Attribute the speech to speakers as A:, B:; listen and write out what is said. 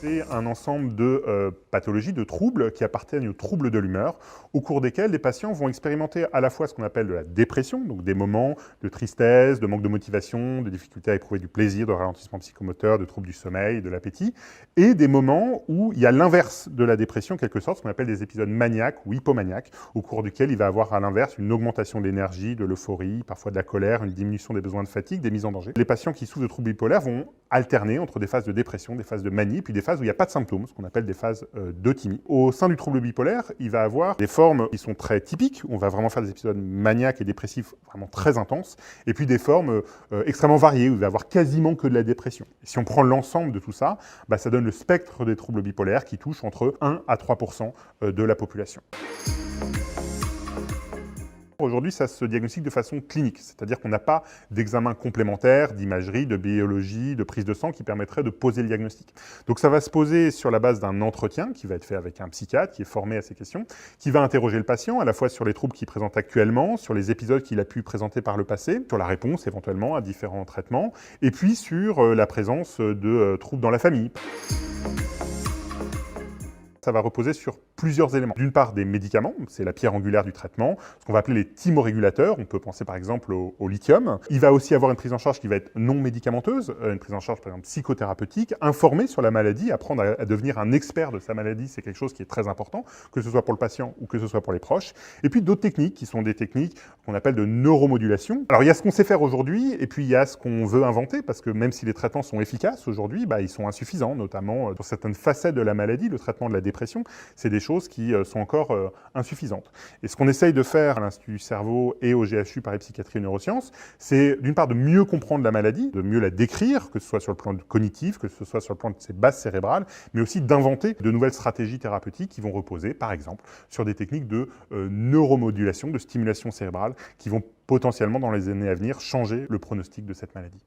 A: C'est un ensemble de pathologies, de troubles qui appartiennent aux troubles de l'humeur, au cours desquels les patients vont expérimenter à la fois ce qu'on appelle de la dépression, donc des moments de tristesse, de manque de motivation, de difficulté à éprouver du plaisir, de ralentissement psychomoteur, de troubles du sommeil, de l'appétit, et des moments où il y a l'inverse de la dépression, en quelque sorte, ce qu'on appelle des épisodes maniaques ou hypomaniaques, au cours duquel il va avoir à l'inverse une augmentation de l'énergie, de l'euphorie, parfois de la colère, une diminution des besoins de fatigue, des mises en danger. Les patients qui souffrent de troubles bipolaires vont alterner entre des phases de dépression, des phases de manie, puis des phases où il n'y a pas de symptômes, ce qu'on appelle des phases d'euthymie. Au sein du trouble bipolaire, il va avoir des formes qui sont très typiques, où on va vraiment faire des épisodes maniaques et dépressifs vraiment très intenses, et puis des formes extrêmement variées, où il va avoir quasiment que de la dépression. Et si on prend l'ensemble de tout ça, ça donne le spectre des troubles bipolaires qui touche entre 1 à 3% de la population. Aujourd'hui, ça se diagnostique de façon clinique, c'est-à-dire qu'on n'a pas d'examen complémentaire, d'imagerie, de biologie, de prise de sang qui permettrait de poser le diagnostic. Donc ça va se poser sur la base d'un entretien qui va être fait avec un psychiatre qui est formé à ces questions, qui va interroger le patient à la fois sur les troubles qu'il présente actuellement, sur les épisodes qu'il a pu présenter par le passé, sur la réponse éventuellement à différents traitements, et puis sur la présence de troubles dans la famille. Ça va reposer sur plusieurs éléments. D'une part, des médicaments, c'est la pierre angulaire du traitement, ce qu'on va appeler les thymorégulateurs, on peut penser par exemple au lithium. Il va aussi avoir une prise en charge qui va être non médicamenteuse, une prise en charge par exemple psychothérapeutique, informer sur la maladie, apprendre à devenir un expert de sa maladie, c'est quelque chose qui est très important, que ce soit pour le patient ou que ce soit pour les proches. Et puis d'autres techniques qui sont des techniques qu'on appelle de neuromodulation. Alors il y a ce qu'on sait faire aujourd'hui, et puis il y a ce qu'on veut inventer, parce que même si les traitements sont efficaces aujourd'hui, ils sont insuffisants, notamment pour certaines facettes de la maladie, le traitement de la dépression, c'est des choses qui sont encore insuffisantes. Et ce qu'on essaye de faire à l'Institut du cerveau et au GHU Paris Psychiatrie et Neurosciences, c'est d'une part de mieux comprendre la maladie, de mieux la décrire, que ce soit sur le plan cognitif, que ce soit sur le plan de ses bases cérébrales, mais aussi d'inventer de nouvelles stratégies thérapeutiques qui vont reposer, par exemple, sur des techniques de neuromodulation, de stimulation cérébrale, qui vont potentiellement, dans les années à venir, changer le pronostic de cette maladie.